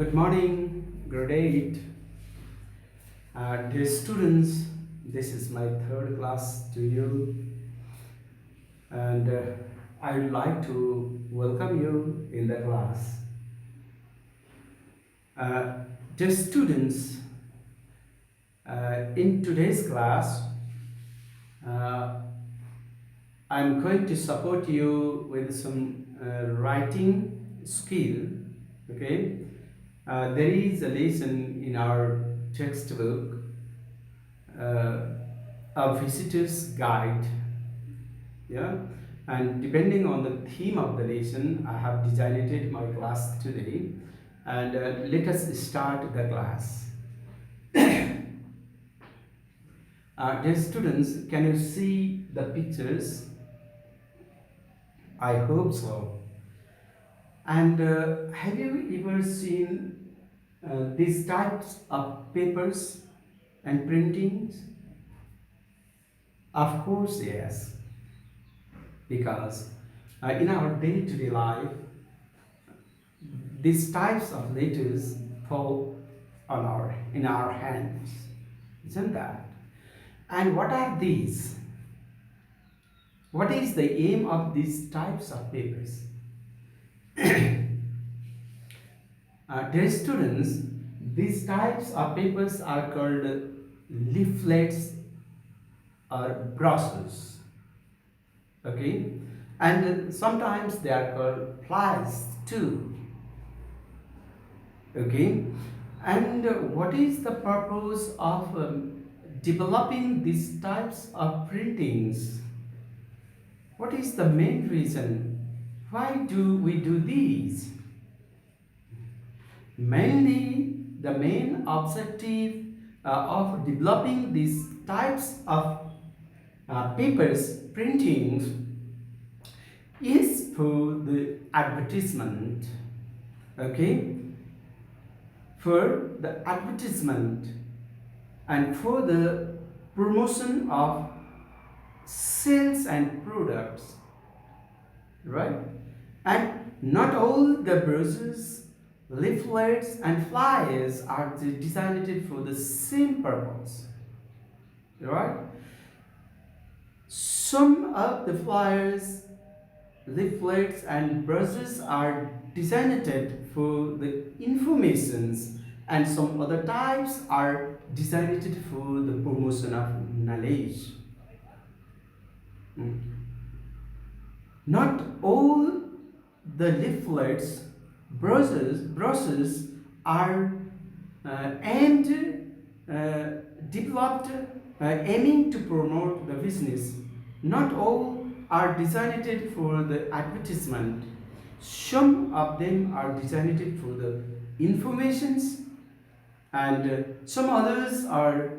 Good morning, grade 8. Dear students, this is my third class to you, and I would like to welcome you in the class. Uh, Dear students, in today's class, uh, I'm going to support you with some writing skill. Okay, there is a lesson in our textbook, uh, a visitor's guide. Yeah, and depending on the theme of the lesson, I have designed my class today, and let us start the class. Dear students, can you see the pictures? I hope so. And have you ever seen these types of papers and printings? Of course, yes, because in our day-to-day life, these types of letters fall on in our hands, isn't that? And what are these? What is the aim of these types of papers? Dear students, these types of papers are called leaflets or brochures. Okay, and sometimes they are called flyers too. Okay, and what is the purpose of developing these types of printings? What is the main reason? Why do we do these? Mainly, the main objective of developing these types of papers printings is for the advertisement. Okay, for the advertisement and for the promotion of sales and products, right? And not all the brochures, leaflets and flyers are designed for the same purpose, right? Some of the flyers, leaflets and brochures are designed for the informations, and some other types are designed for the promotion of knowledge. Not all the leaflets, brochures are aimed, developed, aiming to promote the business. Not all are designed for the advertisement. Some of them are designed for the informations, and some others are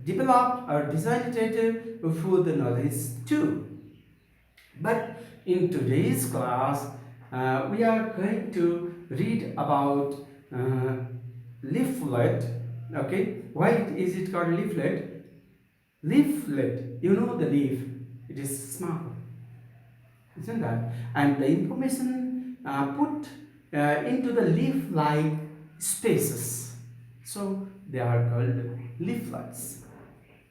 developed or designed for the knowledge too. But in today's class, we are going to read about uh, leaflet. Okay, why is it called leaflet? Leaflet, you know the leaf, it is small, isn't that? And the information put into the leaf-like spaces, so they are called leaflets.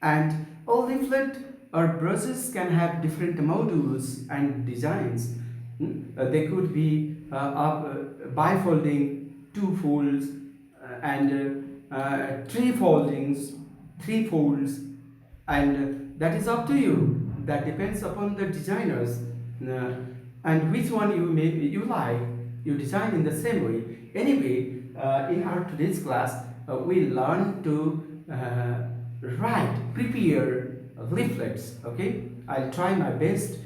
And all leaflet or brochures can have different modules and designs. They could be bifolding, two folds, and three foldings, three folds, and that is up to you. That depends upon the designers, and which one you like. You design in the same way. Anyway, in our today's class, we learn to prepare leaflets. Okay, I'll try my best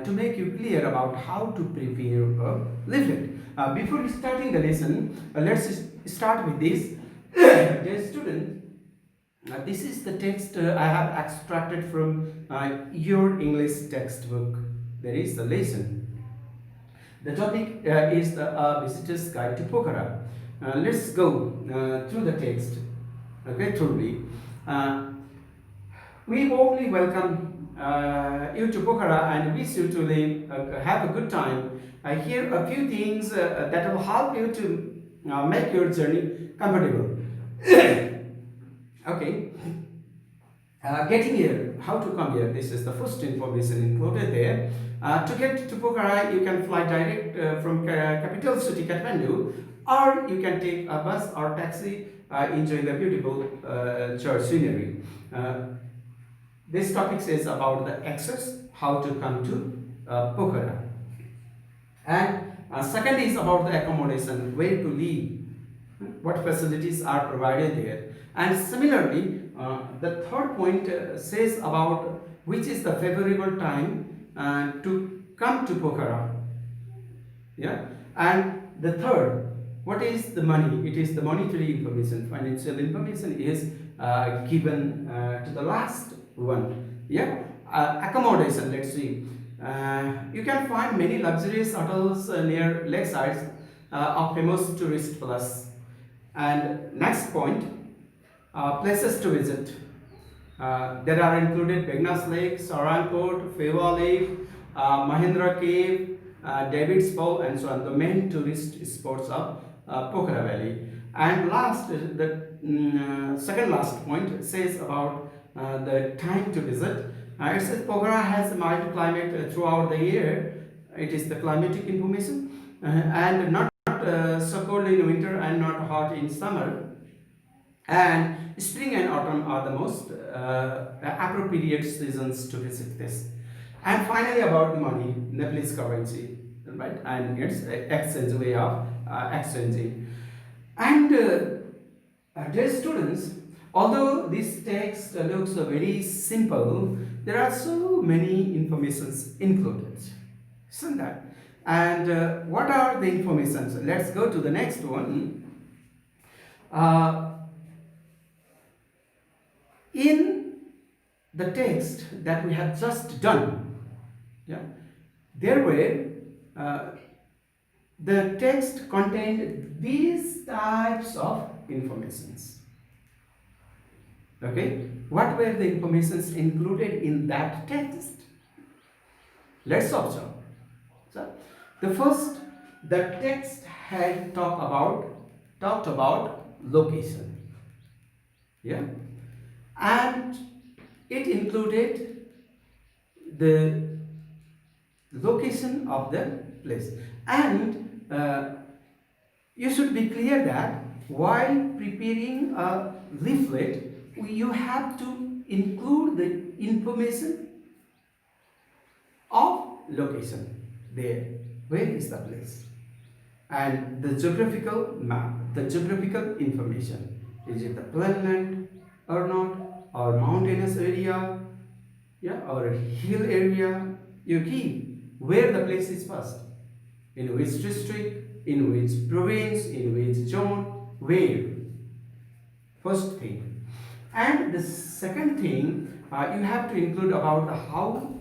to make you clear about how to prepare a leaflet. Before starting the lesson, let's start with this. Dear student, this is the text I have extracted from your English textbook. There is the lesson. The topic is the visitor's guide to Pokhara. Let's go through the text. Okay, truly. We warmly welcome you to Pokhara and wish you to have a good time. Here a few things that will help you to make your journey comfortable. Okay. Getting here, how to come here? This is the first information included there. To get to Pokhara, you can fly direct from capital city Kathmandu, or you can take a bus or taxi, enjoying the beautiful church scenery. This topic says about the access, how to come to Pokhara. And second is about the accommodation, where to live, what facilities are provided there. And similarly, the third point says about which is the favorable time to come to Pokhara. Yeah. And the third, what is the money? It is the monetary information. Financial information is given to the last one. Yeah. Accommodation, let's see. You can find many luxurious hotels near lakesides of famous tourist plus. And next point, places to visit. There are included Begnas Lake, Saranpur, Fewa Lake, Mahendra Cave, David's Bow, and so on, the main tourist spots of Pokhara Valley. And last, the second last point says about the time to visit. It says Pokhara has a mild climate throughout the year. It is the climatic information, and not so cold in winter and not hot in summer. And spring and autumn are the most appropriate seasons to visit this. And finally, about the money, Nepalese currency, right? And its exchange way of exchanging. And dear students, although this text looks very simple, there are so many informations included, isn't that? And what are the informations? Let's go to the next one. In the text that we have just done, yeah, there were the text contained these types of informations. Okay, what were the informations included in that text? Let's observe. So, the first, the text had talked about location. Yeah, and it included the location of the place. And you should be clear that while preparing a leaflet, you have to include the information of location there. Where is the place? And the geographical map, the geographical information. Is it the plainland or not? Or mountainous area? Yeah, or a hill area? You give where the place is first. In which district, in which province, in which zone, where. First thing. And the second thing, you have to include about how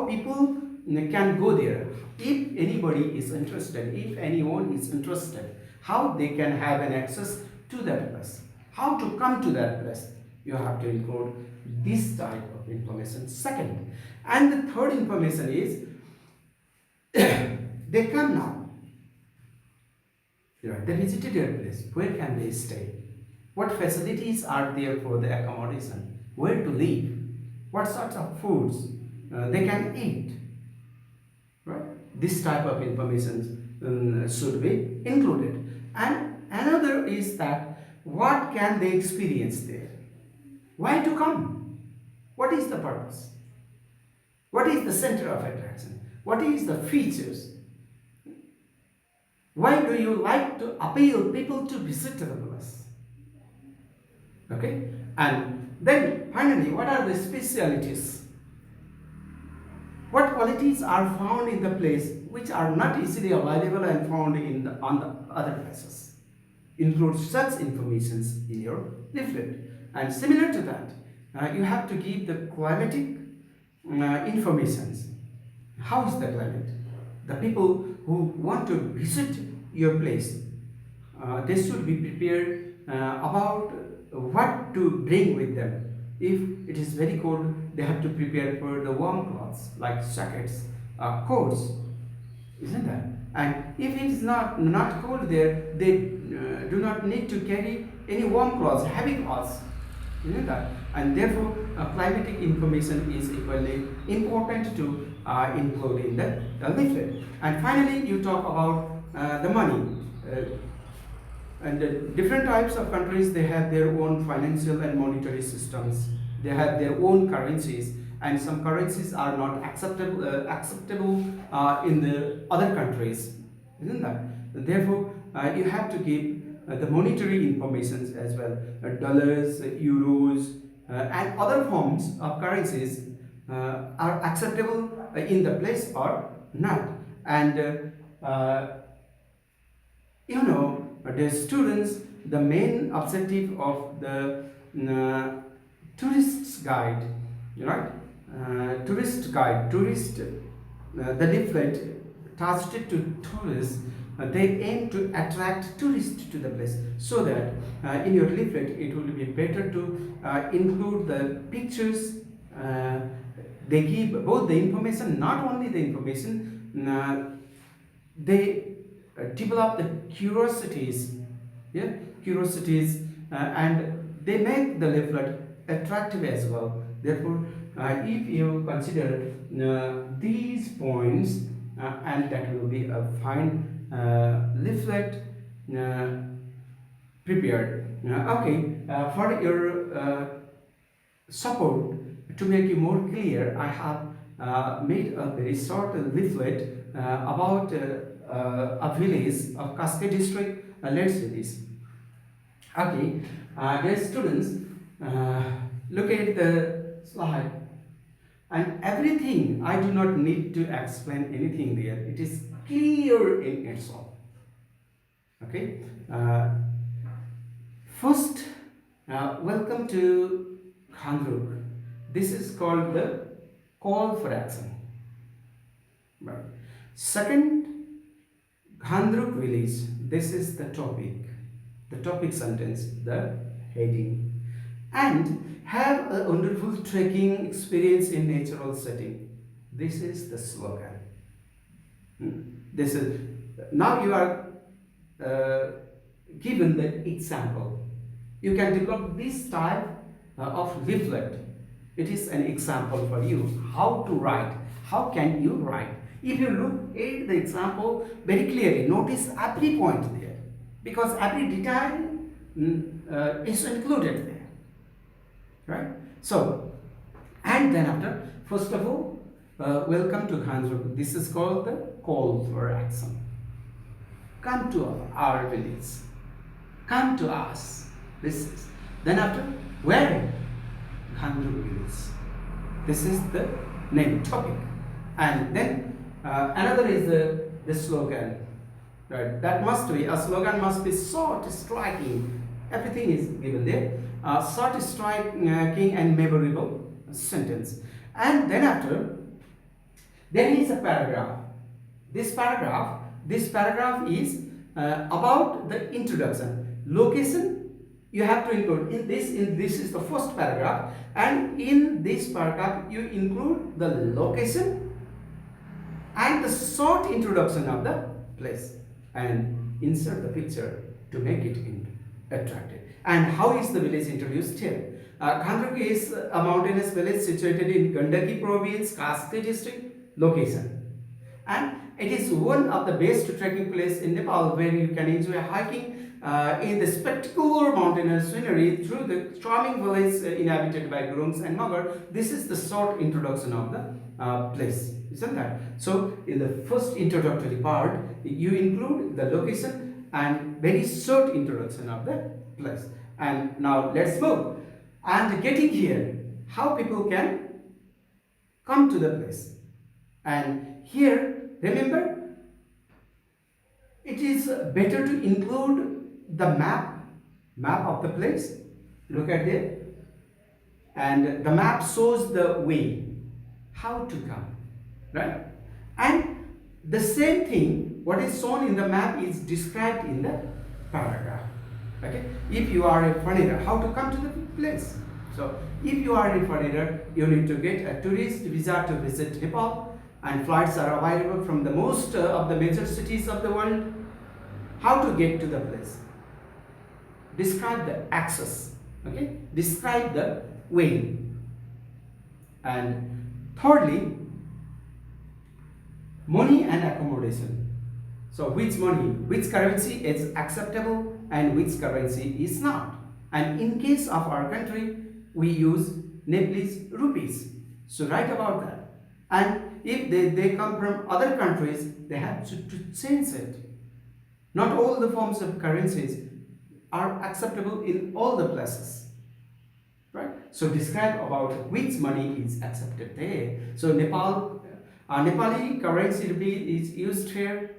people can go there. If anybody is interested, if anyone is interested, how they can have an access to that place, how to come to that place. You have to include this type of information. Second, and the third information is they come now. They visited their place. Where can they stay? What facilities are there for the accommodation? Where to live? What sorts of foods they can eat? Right? This type of information should be included. And another is that what can they experience there? Why to come? What is the purpose? What is the center of attraction? What is the features? Why do you like to appeal people to visit the place? Okay, and then finally, what are the specialities? What qualities are found in the place which are not easily available and found on the other places? Include such informations in your leaflet. And similar to that, you have to give the climatic informations. How is the climate? The people who want to visit your place, they should be prepared about what to bring with them. If it is very cold, they have to prepare for the warm clothes like jackets, coats, isn't that? And if it is not cold there, they do not need to carry any warm clothes, heavy clothes. You know that, and therefore climatic information is equally important to include in the leaflet. And finally, you talk about the money. And the different types of countries, they have their own financial and monetary systems. They have their own currencies, and some currencies are not acceptable in the other countries, isn't that? Therefore, you have to give the monetary informations as well. Dollars, euros, and other forms of currencies are acceptable in the place or not. And you know, the students, the main objective of the tourist's guide, right? The leaflet targeted to tourists, they aim to attract tourists to the place, so that in your leaflet it will be better to include the pictures. They give both the information, not only the information, they develop the curiosities, yeah, and they make the leaflet attractive as well. Therefore, if you consider these points, and that will be a fine leaflet prepared. Okay, for your support, to make you more clear, I have made a very short leaflet about a village of Cascade district. Let's do this. Okay, dear students, look at the slide, and everything, I do not need to explain anything there. It is clear in itself. Okay, first, welcome to Khandruk. This is called the call for action. Right. Second, Khandruk village. This is the topic sentence, the heading. And have a wonderful trekking experience in natural setting. This is the slogan. This is, now you are given the example. You can develop this type of leaflet. It is an example for you how to write. How can you write? If you look at the example very clearly, notice every point there, because every detail is included there, right? So, and then after, first of all, welcome to Khandruk. This is called the call for action. Come to our village. Come to us. This is. Then after, where? Khandruk village. This is the main topic. And then another is the slogan. Right? That must be, a slogan must be short, striking. Everything is given there. Short, striking, and memorable sentence. And then after, there is a paragraph. This paragraph is about the introduction. Location, you have to include in this is the first paragraph, and in this paragraph you include the location and the short introduction of the place, and insert the picture to make it attractive. And how is the village introduced here? Khandruk is a mountainous village situated in Gandaki province, Kaski district. Location, and it is one of the best trekking place in Nepal, where you can enjoy hiking in the spectacular mountainous scenery through the charming village inhabited by Gurungs and Magar. This is the short introduction of the place, isn't that? So in the first introductory part, you include the location and very short introduction of the place. And now let's move. And getting here, how people can come to the place. And here, remember, it is better to include the map of the place. Look at there. And the map shows the way, how to come, right? And the same thing, what is shown in the map is described in the paragraph. Okay? If you are a foreigner, how to come to the place? So, if you are a foreigner, you need to get a tourist visa to visit Nepal, and flights are available from the most of the major cities of the world. How to get to the place? Describe the access. Okay, describe the way. And thirdly, money and accommodation. So which money, which currency is acceptable and which currency is not. And in case of our country, we use Nepalese rupees. So write about that. And if they come from other countries, they have to change it. Not all the forms of currencies are acceptable in all the places. Right? So describe about which money is accepted there. So Nepali currency rupee is used here.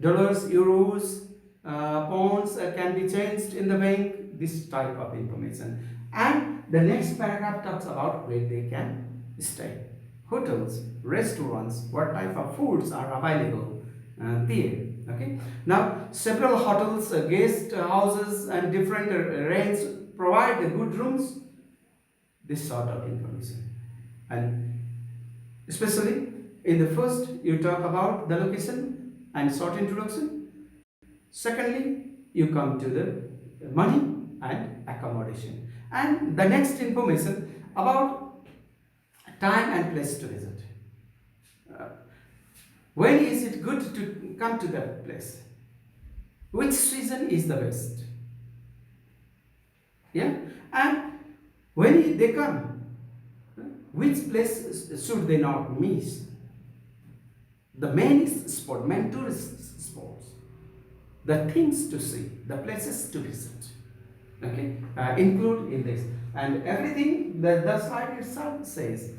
Dollars, euros, pounds can be changed in the bank. This type of information. And the next paragraph talks about where they can stay. Hotels, restaurants, what type of foods are available there. Okay. Now, several hotels, guest houses, and different rents provide good rooms. This sort of information, and especially in the first, you talk about the location and short introduction. Secondly, you come to the money and accommodation, and the next information about time and place to visit. When is it good to come to that place? Which season is the best? Yeah, and when they come, which place should they not miss? The main spot, main tourist spots, the things to see, the places to visit. Okay, include in this, and everything the slide itself says.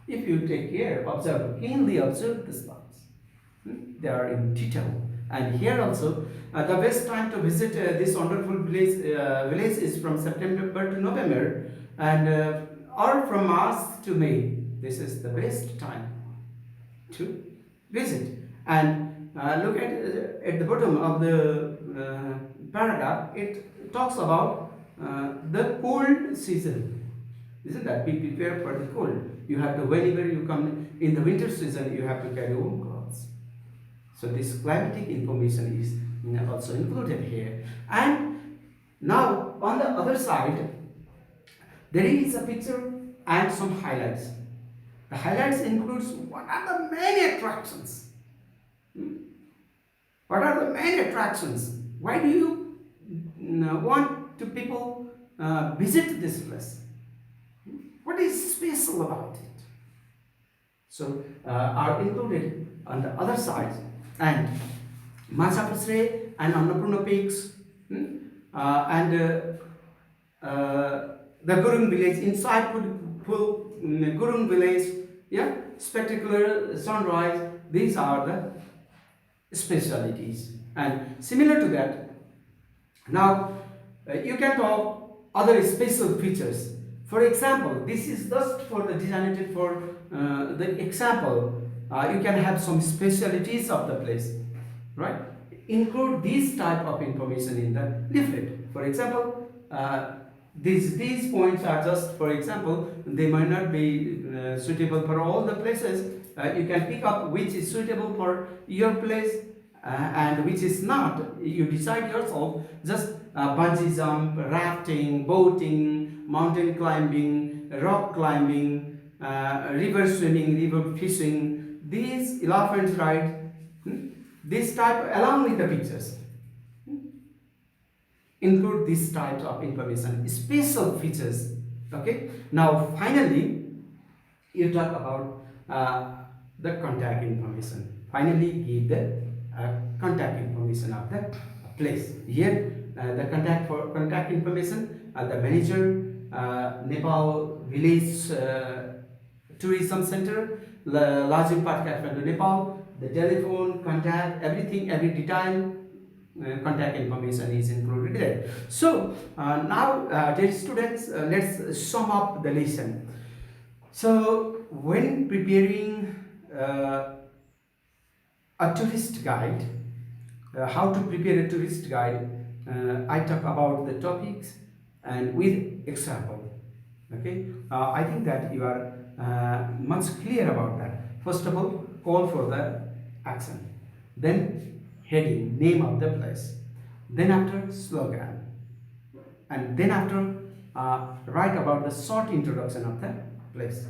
If you take care, observe, keenly observe the spots. They are in detail. And here also, the best time to visit this wonderful village is from September to November, and or from March to May. This is the best time to visit. And look at the bottom of the paragraph. It talks about the cold season. Isn't that? Be prepared for the cold. You have to, whenever you come in the winter season, you have to carry warm clothes. So this climatic information is also included here. And now on the other side, there is a picture and some highlights. The highlights includes what are the main attractions. What are the main attractions? Why do you want to people visit this place? What is special about it? So are included on the other side. And Machapusre and Annapurna peaks, and the Gurung village, inside Gurung village, yeah, spectacular sunrise. These are the specialities. And similar to that, now you can talk other special features. For example, this is just for the designated for the example. You can have some specialities of the place, right? Include this type of information in the leaflet. For example, these points are just, for example, they might not be suitable for all the places. You can pick up which is suitable for your place and which is not. You decide yourself. Just bungee jump, rafting, boating, mountain climbing, rock climbing, river swimming, river fishing. These elephant ride, this type along with the pictures, include these types of information, special features. Okay. Now finally, you talk about the contact information. Finally, give the contact information of the place. Here, the contact information, the manager, Nepal Village Tourism Center, Lajim Park, Kathmandu, Nepal, the telephone, contact, everything, every detail, contact information is included there. So now, dear students, let's sum up the lesson. So when preparing a tourist guide, how to prepare a tourist guide, I talk about the topics and with example. Okay, I think that you are much clear about that. First of all, call for the action. Then heading, name of the place. Then after slogan. And then after write about the short introduction of the place.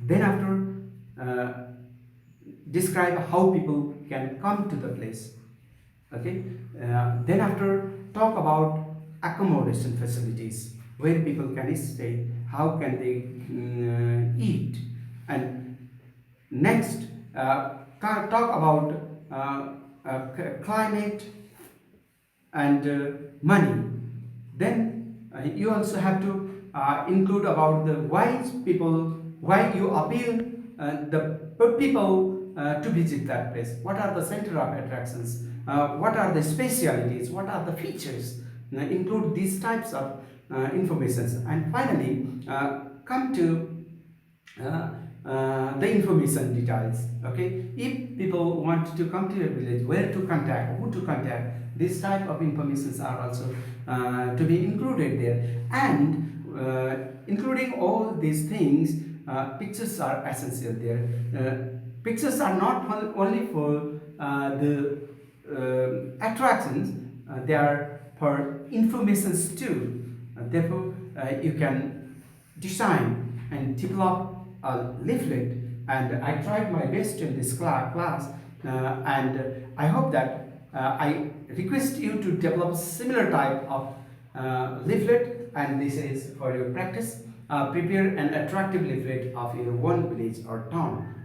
Then after describe how people can come to the place. Okay. Then after talk about accommodation facilities, where people can stay, how can they eat, and next talk about climate and money. Then you also have to include about the why you appeal the people to visit that place. What are the center of attractions? What are the specialities? What are the features? Include these types of informations, and finally come to the information details. Okay, if people want to come to a village, where to contact, who to contact, this type of informations are also to be included there. And including all these things, pictures are essential there. Pictures are not only for the attractions, they are for informations too. Therefore you can design and develop a leaflet, and I tried my best in this class, and I hope that I request you to develop similar type of leaflet, and this is for your practice. Prepare an attractive leaflet of your own village or town.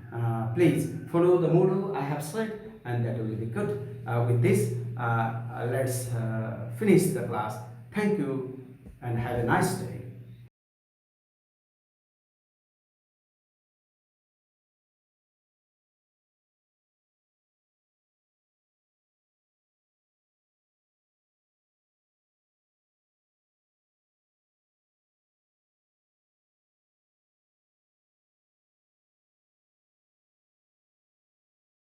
Please follow the model I have said, and that will be good. With this, let's finish the class. Thank you and have a nice day.